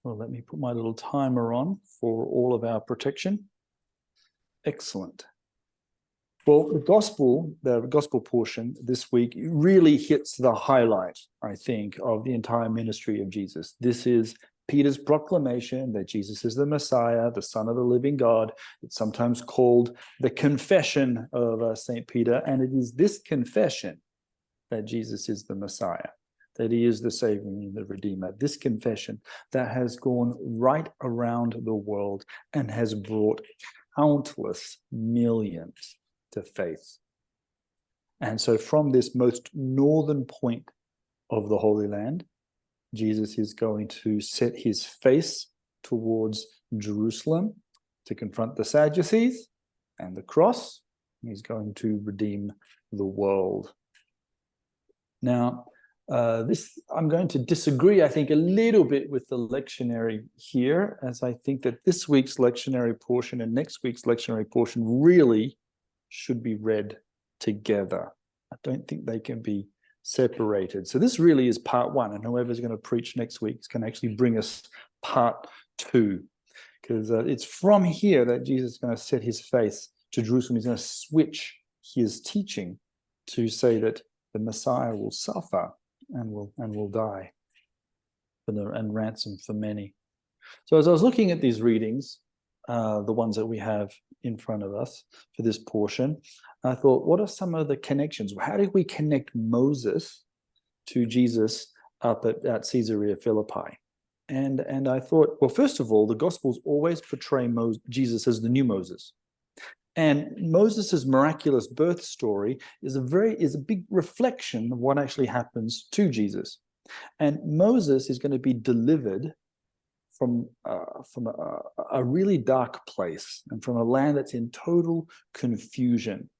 Well, let me put my little timer on for all of our protection. Excellent. Well, the gospel portion this week really hits the highlight, I think, of the entire ministry of Jesus. This is Peter's proclamation that Jesus is the Messiah, the Son of the living God. It's sometimes called the confession of St. Peter, and it is this confession that Jesus is the Messiah, that he is the Savior and the Redeemer. This confession that has gone right around the world and has brought countless millions to faith. And so from this most northern point of the Holy Land, Jesus is going to set his face towards Jerusalem to confront the Sadducees and the cross. He's going to redeem the world. Now, I'm going to disagree, I think, a little bit with the lectionary here, as I think that this week's lectionary portion and next week's lectionary portion really should be read together. I don't think they can be separated. So this really is part one, and whoever's going to preach next week can actually bring us part two, because it's from here that Jesus is going to set his face to Jerusalem. He's going to switch his teaching to say that the Messiah will suffer and will die and ransom for many. So as I was looking at these readings, the ones that we have in front of us for this portion, I thought, what are some of the connections? How did we connect Moses to Jesus up at Caesarea Philippi? And I thought, well, first of all, the Gospels always portray Jesus as the new Moses. And Moses' miraculous birth story is a big reflection of what actually happens to Jesus. And Moses is going to be delivered from a really dark place and from a land that's in total confusion.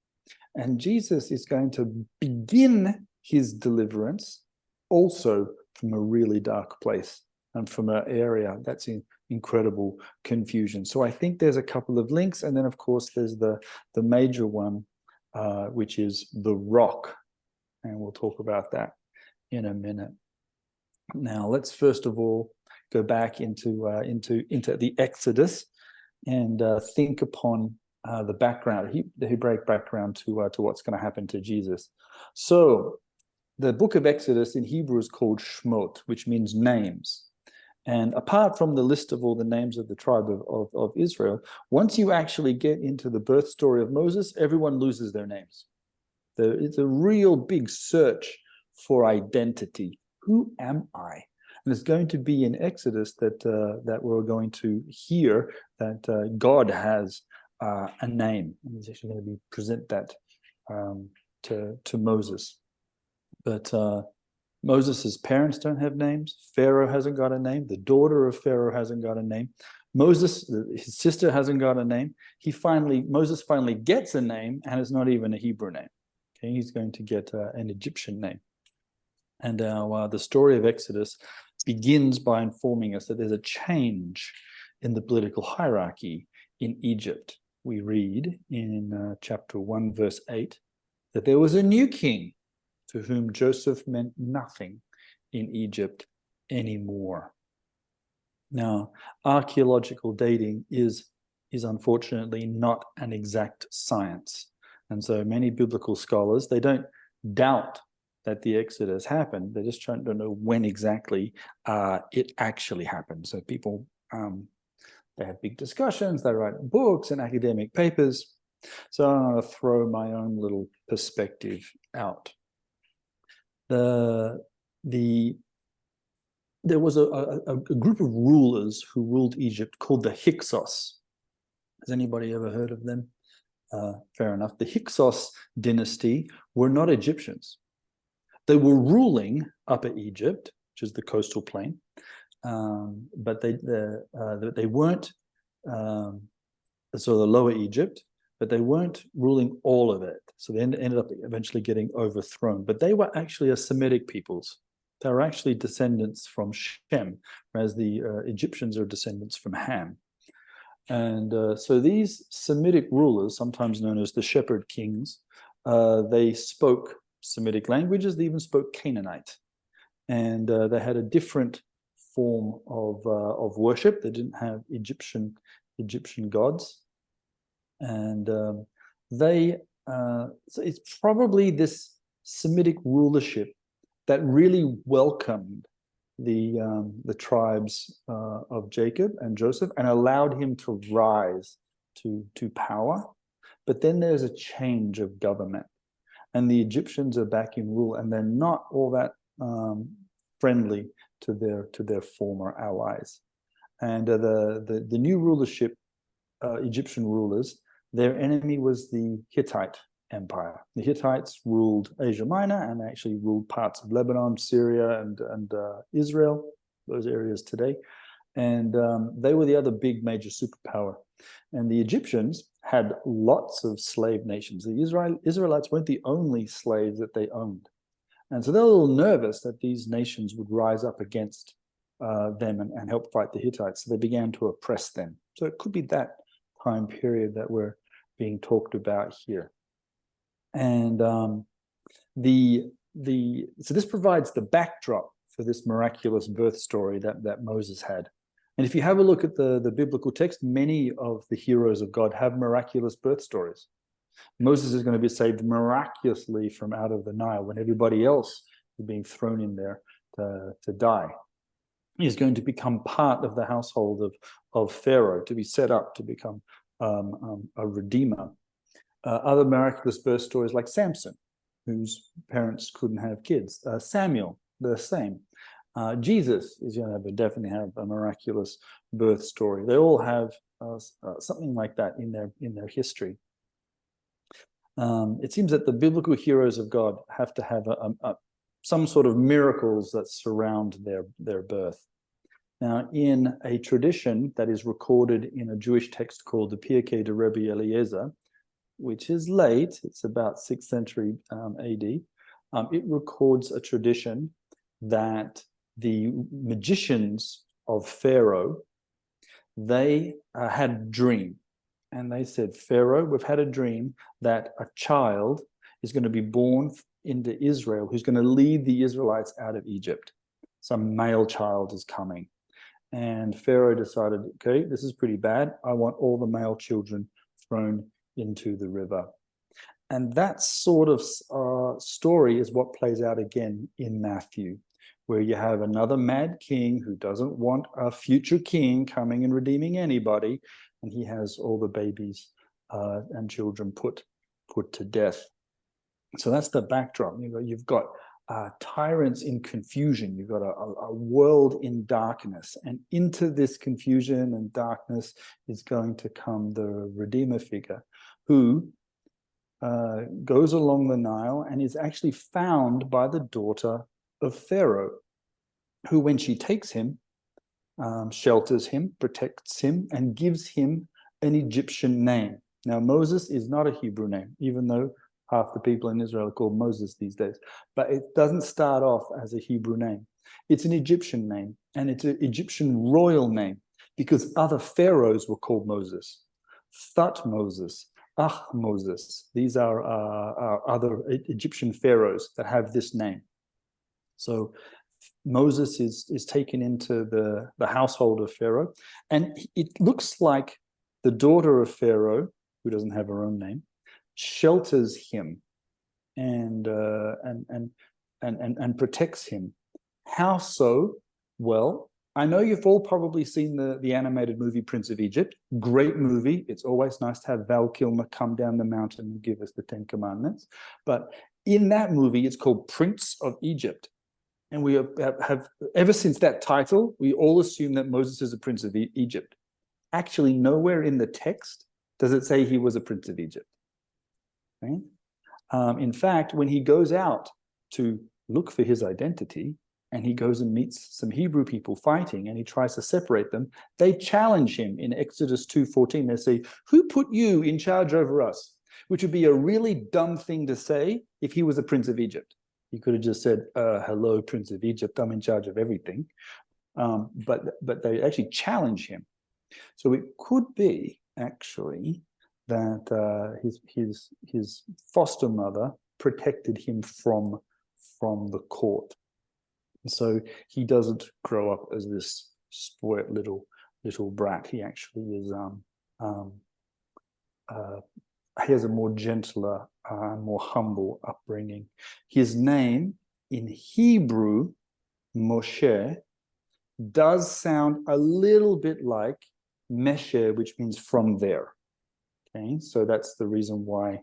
And Jesus is going to begin his deliverance also from a really dark place and from an area that's in incredible confusion. So I think there's a couple of links, and then of course there's the major one, which is the rock, and we'll talk about that in a minute. Now let's first of all go back into the Exodus and think upon the background, the Hebraic background to what's going to happen to Jesus. So the book of Exodus in Hebrew is called Shmot, which means names. And apart from the list of all the names of the tribe of Israel, once you actually get into the birth story of Moses, everyone loses their names. It's a real big search for identity. Who am I? And it's going to be in Exodus that we're going to hear that God has a name. And he's actually going to present that to Moses. But Moses' parents don't have names. Pharaoh hasn't got a name. The daughter of Pharaoh hasn't got a name. Moses, his sister, hasn't got a name. Moses finally gets a name, and it's not even a Hebrew name. Okay, he's going to get an Egyptian name. And the story of Exodus begins by informing us that there's a change in the political hierarchy in Egypt. We read in chapter 1, verse 8, that there was a new king to whom Joseph meant nothing in Egypt anymore. Now, archaeological dating is unfortunately not an exact science. And so many biblical scholars, they don't doubt that the Exodus happened. They're just trying to know when exactly it actually happened. So people, they have big discussions, they write books and academic papers. So I'm going to throw my own little perspective out. There was a group of rulers who ruled Egypt called the Hyksos. Has anybody ever heard of them? Fair enough. The Hyksos dynasty were not Egyptians. They were ruling Upper Egypt, which is the coastal plain, but they weren't, so the Lower Egypt, but they weren't ruling all of it. So they ended up eventually getting overthrown. But they were actually a Semitic peoples. They were actually descendants from Shem, whereas the Egyptians are descendants from Ham. And so these Semitic rulers, sometimes known as the shepherd kings, they spoke Semitic languages. They even spoke Canaanite. And they had a different form of worship. They didn't have Egyptian gods, and so it's probably this Semitic rulership that really welcomed the tribes of Jacob and Joseph and allowed him to rise to power. But then there's a change of government, and the Egyptians are back in rule, and they're not all that friendly to their former allies. And the new rulership, Egyptian rulers, their enemy was the Hittite Empire. The Hittites ruled Asia Minor and actually ruled parts of Lebanon, Syria, and Israel, those areas today. And they were the other big major superpower. And the Egyptians had lots of slave nations. The Israelites weren't the only slaves that they owned. And so they were a little nervous that these nations would rise up against them and help fight the Hittites. So they began to oppress them. So it could be that time period that we're being talked about here. And so this provides the backdrop for this miraculous birth story that Moses had. And if you have a look at the biblical text, many of the heroes of God have miraculous birth stories. Moses is going to be saved miraculously from out of the Nile when everybody else is being thrown in there to die. He's going to become part of the household of Pharaoh, to be set up to become a redeemer. Other miraculous birth stories like Samson, whose parents couldn't have kids. Samuel, the same. Jesus is going to definitely have a miraculous birth story. They all have something like that in their history. It seems that the biblical heroes of God have to have some sort of miracles that surround their birth. Now, in a tradition that is recorded in a Jewish text called the Pirkei de Rebbe Eliezer, which is late, it's about 6th century AD, it records a tradition that the magicians of Pharaoh, they had a dream. And they said, Pharaoh, we've had a dream that a child is going to be born into Israel who's going to lead the Israelites out of Egypt. Some male child is coming. And Pharaoh decided, okay, this is pretty bad. I want all the male children thrown into the river. And that sort of story is what plays out again in Matthew, where you have another mad king who doesn't want a future king coming and redeeming anybody, and he has all the babies and children put to death. So that's the backdrop. You've got tyrants in confusion. You've got a world in darkness, and into this confusion and darkness is going to come the Redeemer figure who goes along the Nile and is actually found by the daughter of Pharaoh, who, when she takes him, shelters him, protects him, and gives him an Egyptian name. Now, Moses is not a Hebrew name, even though half the people in Israel are called Moses these days. But it doesn't start off as a Hebrew name. It's an Egyptian name, and it's an Egyptian royal name, because other pharaohs were called Moses. Thutmoses, Ahmoses. These are other Egyptian pharaohs that have this name. So Moses is taken into the household of Pharaoh, and it looks like the daughter of Pharaoh, who doesn't have her own name, shelters him and protects him. How so? Well, I know you've all probably seen the animated movie Prince of Egypt. Great movie. It's always nice to have Val Kilmer come down the mountain and give us the 10 Commandments. But in that movie, it's called Prince of Egypt. And we have ever since that title, we all assume that Moses is a prince of Egypt. Actually, nowhere in the text does it say he was a prince of Egypt. Okay? In fact, when he goes out to look for his identity, and he goes and meets some Hebrew people fighting, and he tries to separate them, they challenge him in Exodus 2:14. They say, who put you in charge over us? Which would be a really dumb thing to say if he was a prince of Egypt. He could have just said, hello, Prince of Egypt, I'm in charge of everything. But they actually challenge him. So it could be, actually, that his foster mother protected him from the court. And so he doesn't grow up as this spoilt little brat. He actually is he has a more gentler, more humble upbringing. His name in Hebrew, Moshe, does sound a little bit like Meshe, which means from there. Okay, so that's the reason why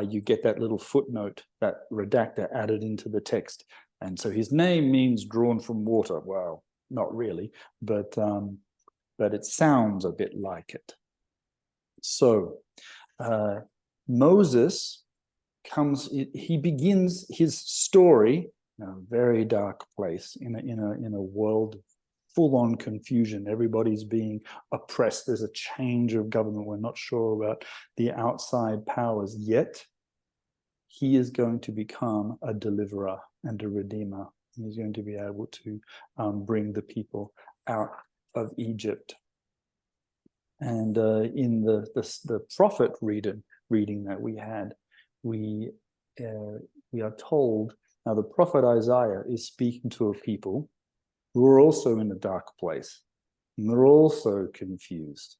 you get that little footnote, that redactor added into the text. And so his name means drawn from water. Well, not really, but it sounds a bit like it. So Moses he begins his story in a very dark place, in a world full-on confusion. Everybody's being oppressed. There's a change of government. We're not sure about the outside powers yet. He is going to become a deliverer and a redeemer. He's going to be able to bring the people out of Egypt. And in the prophet reading that we had, we are told, now the prophet Isaiah is speaking to a people who are also in a dark place, and they're also confused.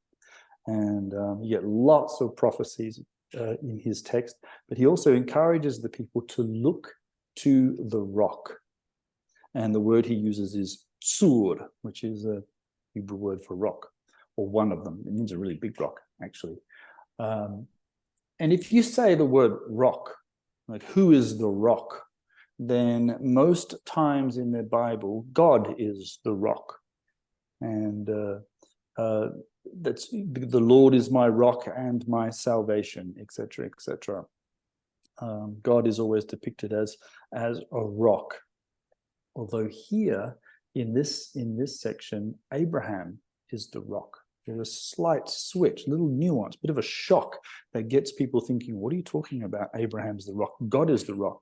And you get lots of prophecies in his text, but he also encourages the people to look to the rock. And the word he uses is tsur, which is a Hebrew word for rock, or one of them. It means a really big rock, actually. And if you say the word rock, like who is the rock, then most times in the Bible, God is the rock. And that's the Lord is my rock and my salvation, etc., etc. God is always depicted as a rock. Although here in this section, Abraham is the rock. There's a slight switch, little nuance, bit of a shock that gets people thinking, what are you talking about? Abraham's the rock. God is the rock.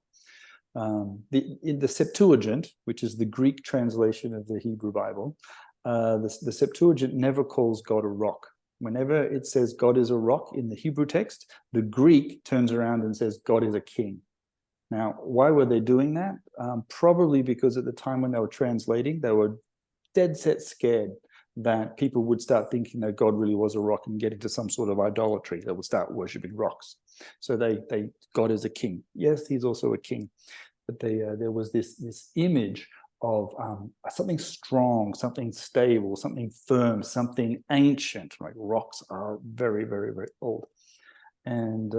In the Septuagint, which is the Greek translation of the Hebrew Bible, the Septuagint never calls God a rock. Whenever it says God is a rock in the Hebrew text, the Greek turns around and says God is a king. Now, why were they doing that? Probably because at the time when they were translating, they were dead set scared that people would start thinking that God really was a rock and get into some sort of idolatry. They would start worshiping rocks. So God is a king. Yes, he's also a king, but there was this image of something strong, something stable, something firm, something ancient. Like rocks are very, very, very old. And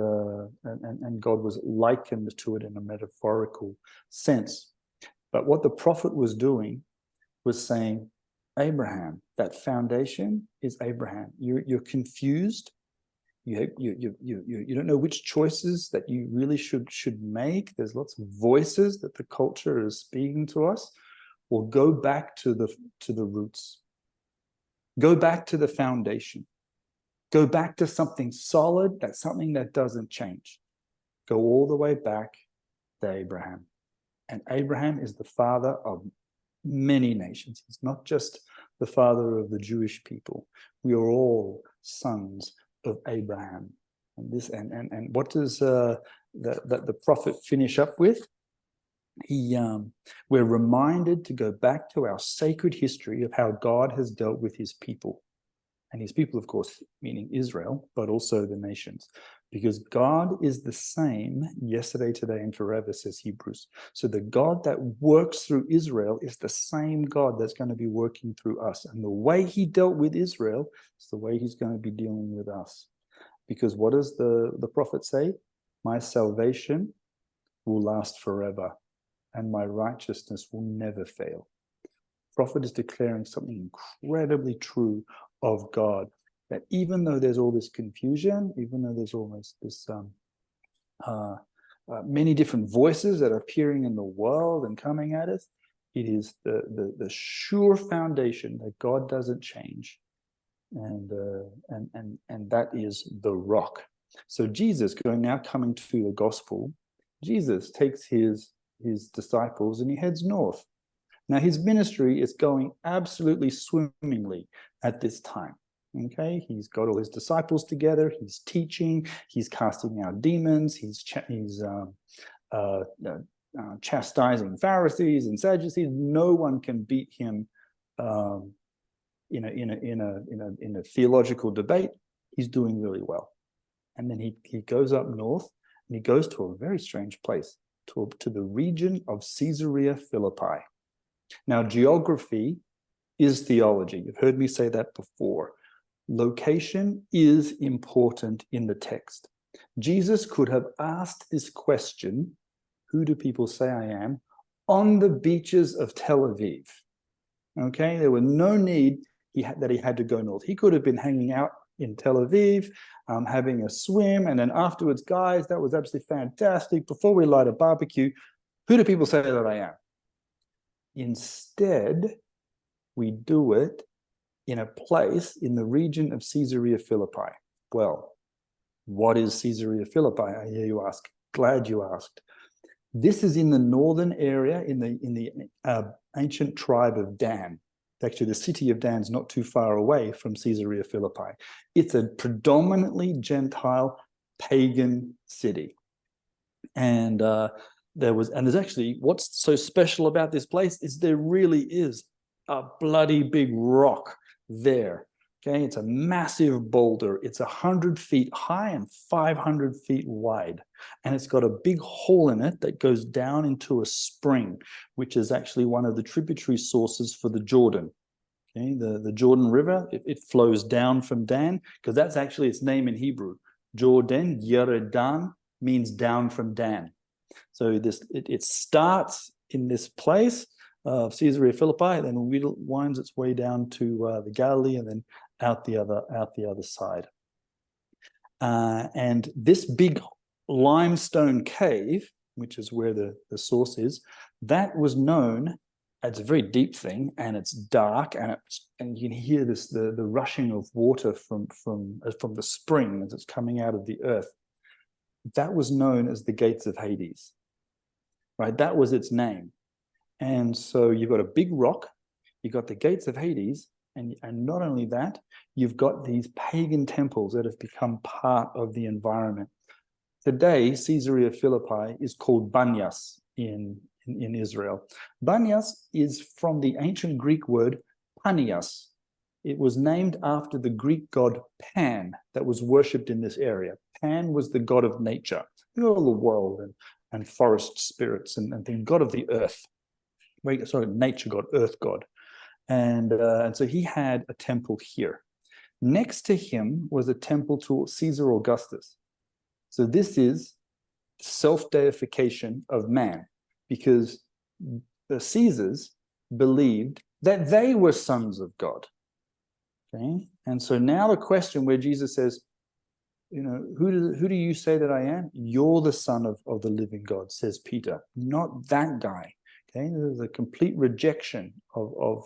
God was likened to it in a metaphorical sense. But what the prophet was doing was saying, Abraham, that foundation is Abraham. You're confused. You don't know which choices that you really should make. There's lots of voices that the culture is speaking to us. Well, go back to the roots. Go back to the foundation. Go back to something solid, that's something that doesn't change. Go all the way back to Abraham. And Abraham is the father of many nations. He's not just the father of the Jewish people. We are all sons of Abraham. And what does the prophet finish up with? We're reminded to go back to our sacred history of how God has dealt with his people. And his people, of course, meaning Israel, but also the nations. Because God is the same yesterday, today, and forever, says Hebrews. So the God that works through Israel is the same God that's going to be working through us. And the way he dealt with Israel is the way he's going to be dealing with us. Because what does the prophet say? My salvation will last forever, and my righteousness will never fail. The prophet is declaring something incredibly true of God, that even though there's all this confusion, even though there's almost this many different voices that are appearing in the world and coming at us, it is the sure foundation that God doesn't change, and that is the rock. So Jesus, coming to the gospel, Jesus takes his disciples and he heads north. Now, his ministry is going absolutely swimmingly at this time. Okay, he's got all his disciples together. He's teaching. He's casting out demons. He's chastising Pharisees and Sadducees. No one can beat him in a theological debate. He's doing really well. And then he goes up north, and he goes to a very strange place, to the region of Caesarea Philippi. Now, geography is theology. You've heard me say that before. Location is important in the text. Jesus could have asked this question, who do people say I am, on the beaches of Tel Aviv. Okay, there were no need that he had to go north. He could have been hanging out in Tel Aviv, having a swim, and then afterwards, guys, that was absolutely fantastic. Before we light a barbecue, who do people say that I am? Instead, we do it in a place in the region of Caesarea Philippi. Well, what is Caesarea Philippi? I hear you ask. Glad you asked. This is in the northern area, in the ancient tribe of Dan. Actually, the city of Dan is not too far away from Caesarea Philippi. It's a predominantly Gentile pagan city. And there's actually, what's so special about this place is there really is a bloody big rock there. Okay, it's a massive boulder. It's 100 feet high and 500 feet wide. And it's got a big hole in it that goes down into a spring, which is actually one of the tributary sources for the Jordan. Okay, the Jordan River, it flows down from Dan, because that's actually its name in Hebrew. Jordan, Yeredan, means down from Dan. So it starts in this place of Caesarea Philippi, then winds its way down to the Galilee, and then out the other side. And this big limestone cave, which is where the source is, that was known. It's a very deep thing, and it's dark, and you can hear the rushing of water from the spring as it's coming out of the earth. That was known as the gates of Hades, right? That was its name. And so you've got a big rock, you've got the gates of Hades, and not only that, you've got these pagan temples that have become part of the environment. Today, Caesarea Philippi is called Banyas in Israel. Banyas is from the ancient Greek word Panias. It was named after the Greek god Pan that was worshipped in this area. Pan was the god of nature, the god of the world and forest spirits and the god of the earth. Nature god, earth god. And so he had a temple here. Next to him was a temple to Caesar Augustus. So this is self-deification of man, because the Caesars believed that they were sons of God. Okay, and so now the question where Jesus says, who do you say that I am? You're the son of the living God, says Peter, not that guy. Okay, there's a complete rejection of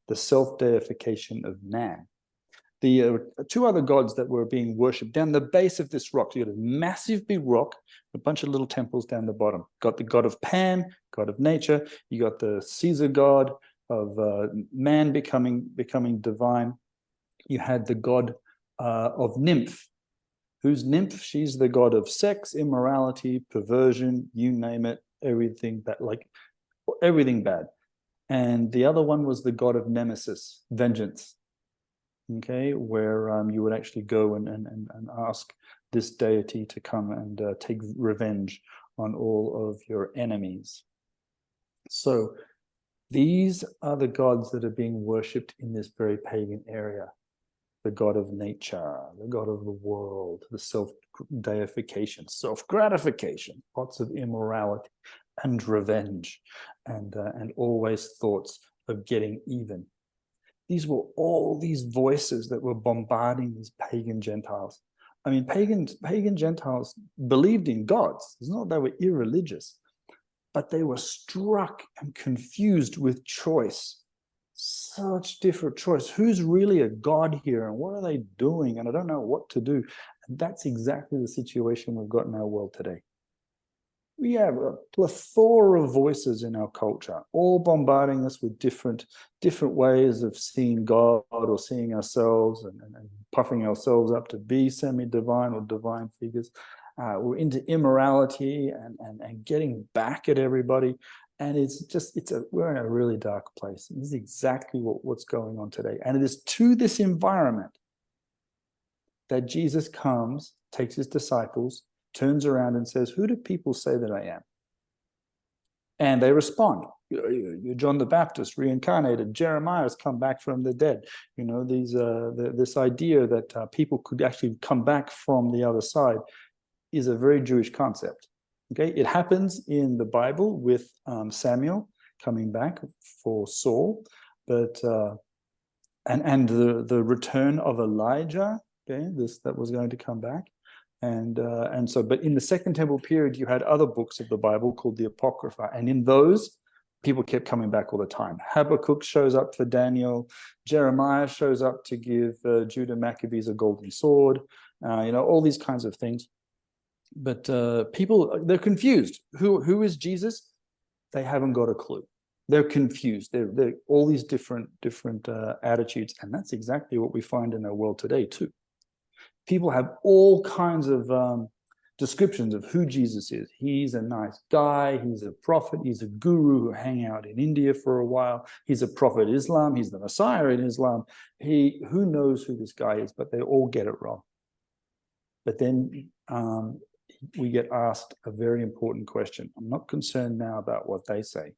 the self-deification of man. The two other gods that were being worshipped down the base of this rock, so you got a massive big rock, a bunch of little temples down the bottom. Got the god of Pan, god of nature. You got the Caesar god of man becoming divine. You had the god of nymph. Who's nymph? She's the god of sex, immorality, perversion, you name it, everything bad. And the other one was the god of nemesis, vengeance. Okay, where you would actually go and ask this deity to come and take revenge on all of your enemies. So these are the gods that are being worshipped in this very pagan area. The god of nature, the god of the world, the self-deification, self-gratification, lots of immorality and revenge, and always thoughts of getting even. These were all these voices that were bombarding these pagan Gentiles. I mean, pagan Gentiles believed in gods. It's not that they were irreligious, but they were struck and confused with choice. Such different choice. Who's really a god here, and what are they doing? And I don't know what to do. And that's exactly the situation we've got in our world today. We have a plethora of voices in our culture, all bombarding us with different ways of seeing God or seeing ourselves and puffing ourselves up to be semi-divine or divine figures. we're into immorality and getting back at everybody. And we're in a really dark place. This is exactly what's going on today. And it is to this environment that Jesus comes, takes his disciples, turns around and says, "Who do people say that I am?" And they respond, "You're John the Baptist, reincarnated. Jeremiah has come back from the dead." This idea that people could actually come back from the other side is a very Jewish concept. Okay, it happens in the Bible with Samuel coming back for Saul, but and the return of Elijah. Okay, that was going to come back, but in the Second Temple period, you had other books of the Bible called the Apocrypha, and in those, people kept coming back all the time. Habakkuk shows up for Daniel. Jeremiah shows up to give Judah Maccabees a golden sword. All these kinds of things. But people, they're confused. Who is Jesus? They haven't got a clue. They're confused. They're all these different attitudes, and that's exactly what we find in our world today too. People have all kinds of descriptions of who Jesus is. He's a nice guy. He's a prophet. He's a guru who hang out in India for a while. He's a prophet of Islam. He's the Messiah in Islam. Who knows who this guy is? But they all get it wrong. But then we get asked a very important question. I'm not concerned now about what they say.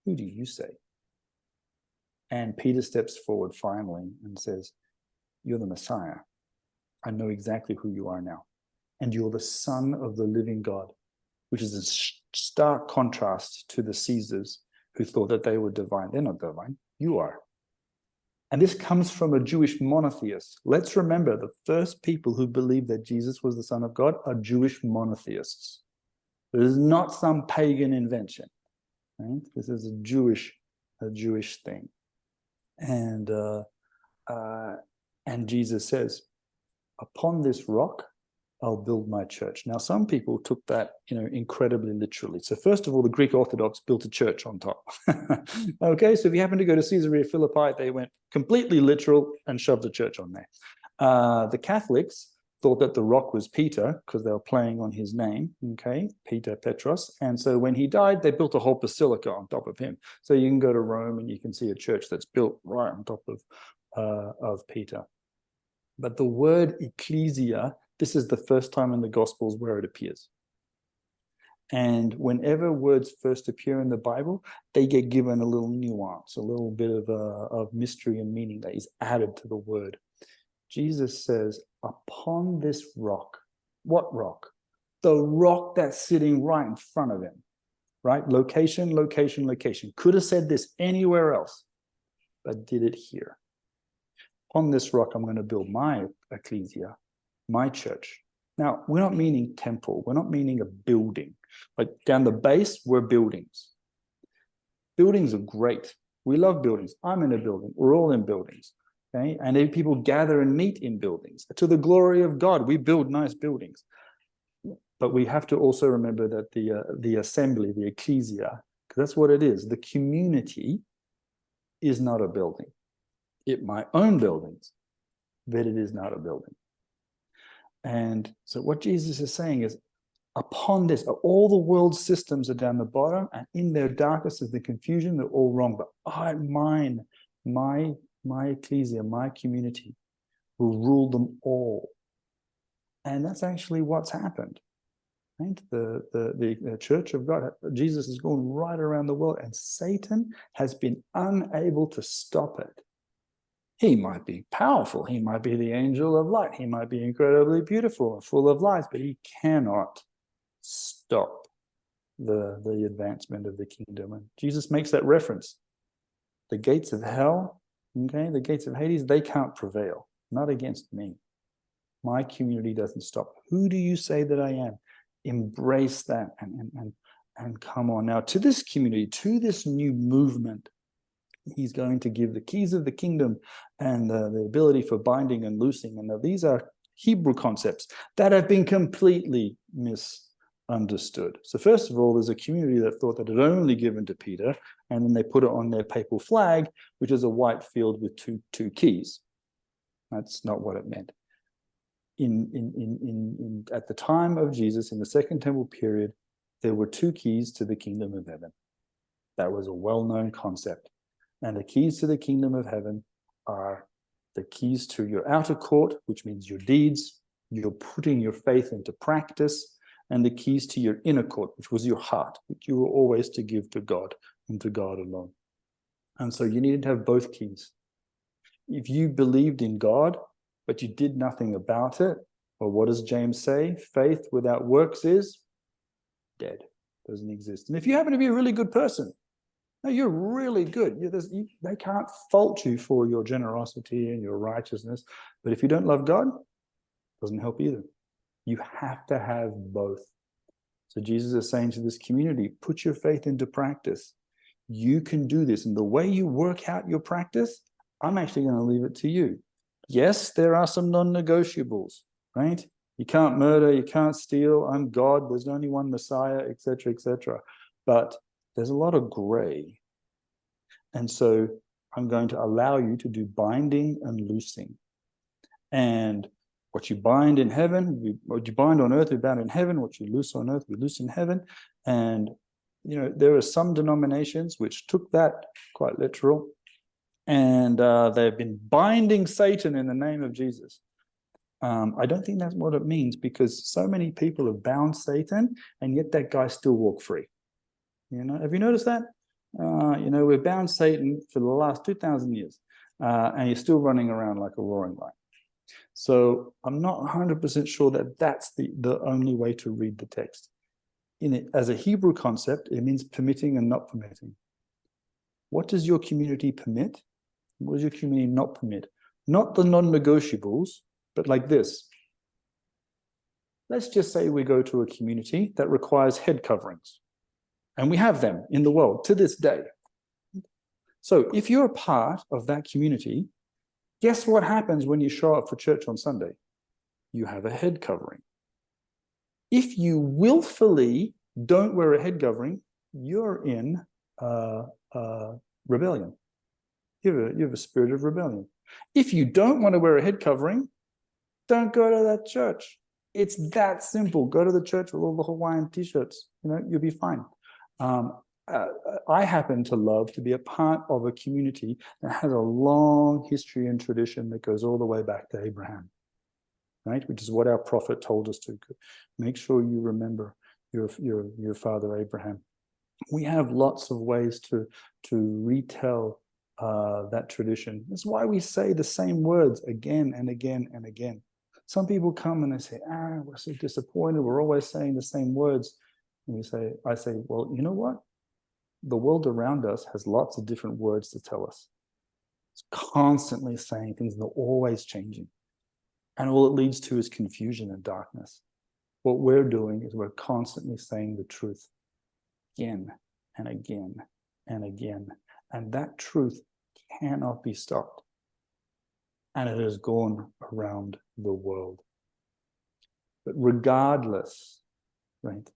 Who do you say? And Peter steps forward finally and says, "You're the Messiah. I know exactly who you are now. And you're the Son of the living God," which is a stark contrast to the Caesars who thought that they were divine. They're not divine. You are. And this comes from a Jewish monotheist. Let's remember, the first people who believed that Jesus was the Son of God are Jewish monotheists. It is not some pagan invention. Right? This is a Jewish thing. And Jesus says, "Upon this rock, I'll build my church." Now, some people took that, incredibly literally. So first of all, the Greek Orthodox built a church on top. Okay, so if you happen to go to Caesarea Philippi, they went completely literal and shoved a church on there. The Catholics thought that the rock was Peter because they were playing on his name, okay, Peter Petros. And so when he died, they built a whole basilica on top of him. So you can go to Rome and you can see a church that's built right on top of Peter. But the word ecclesia, this is the first time in the Gospels where it appears. And whenever words first appear in the Bible, they get given a little nuance, a little bit of mystery and meaning that is added to the word. Jesus says, "Upon this rock." What rock? The rock that's sitting right in front of him, right? Location, location, location. Could have said this anywhere else, but did it here. "On this rock, I'm going to build my ecclesia, my church." Now, we're not meaning temple. We're not meaning a building. Like down the base, we're buildings. Buildings are great. We love buildings. I'm in a building. We're all in buildings. Okay? And then people gather and meet in buildings. To the glory of God, we build nice buildings. But we have to also remember that the assembly, the ecclesia, because that's what it is, the community is not a building. It might own buildings, but it is not a building. And so what Jesus is saying is, upon this, all the world's systems are down the bottom, and in their darkness is the confusion. They're all wrong. But my ecclesia, my community will rule them all. And that's actually what's happened. Right? The Church of God, Jesus is going right around the world, and Satan has been unable to stop it. He might be powerful. He might be the angel of light. He might be incredibly beautiful and full of lies, but he cannot stop the advancement of the kingdom. And Jesus makes that reference. The gates of hell, okay, the gates of Hades, they can't prevail. Not against me. My community doesn't stop. Who do you say that I am? Embrace that and come on. Now, to this community, to this new movement, he's going to give the keys of the kingdom and the ability for binding and loosing. And these are Hebrew concepts that have been completely misunderstood. So first of all, there's a community that thought that it only given to Peter, and then they put it on their papal flag, which is a white field with two keys. That's not what it meant. at the time of Jesus, in the Second Temple period, there were two keys to the kingdom of heaven. That was a well-known concept. And the keys to the kingdom of heaven are the keys to your outer court, which means your deeds, you're putting your faith into practice, and the keys to your inner court, which was your heart, which you were always to give to God and to God alone. And so you needed to have both keys. If you believed in God, but you did nothing about it, well, what does James say? Faith without works is dead, doesn't exist. And if you happen to be a really good person, no, you're really good. They can't fault you for your generosity and your righteousness. But if you don't love God, it doesn't help either. You have to have both. So Jesus is saying to this community, put your faith into practice. You can do this. And the way you work out your practice, I'm actually going to leave it to you. Yes, there are some non-negotiables, right? You can't murder, you can't steal, I'm God, there's only one Messiah, etc., etc. But there's a lot of gray. And so I'm going to allow you to do binding and loosing. And what you bind in heaven, what you bind on earth, we bound in heaven. What you loose on earth, we loose in heaven. And, you know, there are some denominations which took that quite literal. And they've been binding Satan in the name of Jesus. I don't think that's what it means, because so many people have bound Satan, and yet that guy still walked free. You know, have you noticed that? You know, we've bound Satan for the last 2,000 years, and he's still running around like a roaring lion. So I'm not 100% sure that that's the only way to read the text. In it, as a Hebrew concept, it means permitting and not permitting. What does your community permit? What does your community not permit? Not the non-negotiables, but like this. Let's just say we go to a community that requires head coverings. And we have them in the world to this day. So if you're a part of that community, guess what happens when you show up for church on Sunday? You have a head covering. If you willfully don't wear a head covering, you're in rebellion. You have a spirit of rebellion. If you don't want to wear a head covering, don't go to that church. It's that simple. Go to the church with all the Hawaiian t-shirts. You know, you'll be fine. I happen to love to be a part of a community that has a long history and tradition that goes all the way back to Abraham, right? Which is what our prophet told us to. Make sure you remember your father Abraham. We have lots of ways to retell that tradition. That's why we say the same words again and again and again. Some people come and they say, we're so disappointed. We're always saying the same words. And I say, well, you know what? The world around us has lots of different words to tell us. It's constantly saying things, they're always changing. And all it leads to is confusion and darkness. What we're doing is we're constantly saying the truth again and again and again. And that truth cannot be stopped. And it has gone around the world. But regardless, right,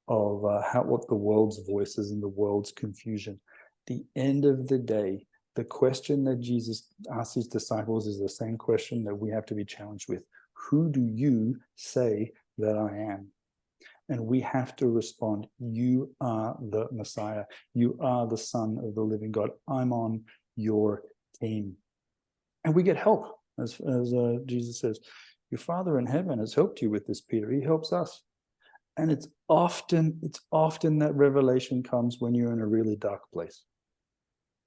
of what the world's voice is and the world's confusion, the end of the day, the question that Jesus asked his disciples is the same question that we have to be challenged with. Who do you say that I am? And we have to respond, you are the Messiah. You are the Son of the living God. I'm on your team. And we get help, as Jesus says. Your Father in heaven has helped you with this, Peter. He helps us. And it's often that revelation comes when you're in a really dark place.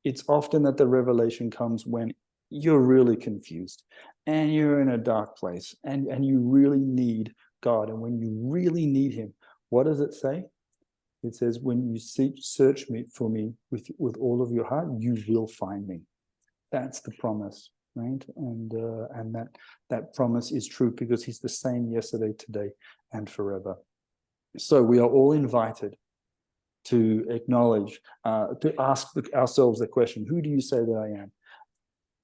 It's often that the revelation comes when you're really confused and you're in a dark place and you really need God. And when you really need him, what does it say? It says, when you search for me with all of your heart, you will find me. That's the promise, right? And that promise is true because he's the same yesterday, today, and forever. So we are all invited to acknowledge, to ask ourselves the question, who do you say that I am?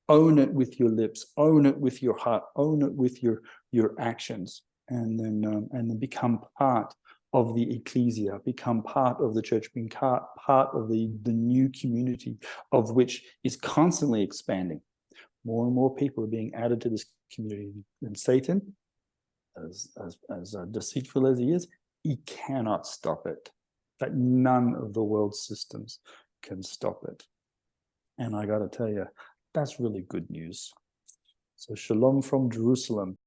Own it with your lips, own it with your heart, own it with your actions, and then become part of the ecclesia, become part of the church, being part of the new community of which is constantly expanding. More and more people are being added to this community. And Satan, as deceitful as he is, he cannot stop it. But none of the world systems can stop it. And I got to tell you, that's really good news. So shalom from Jerusalem.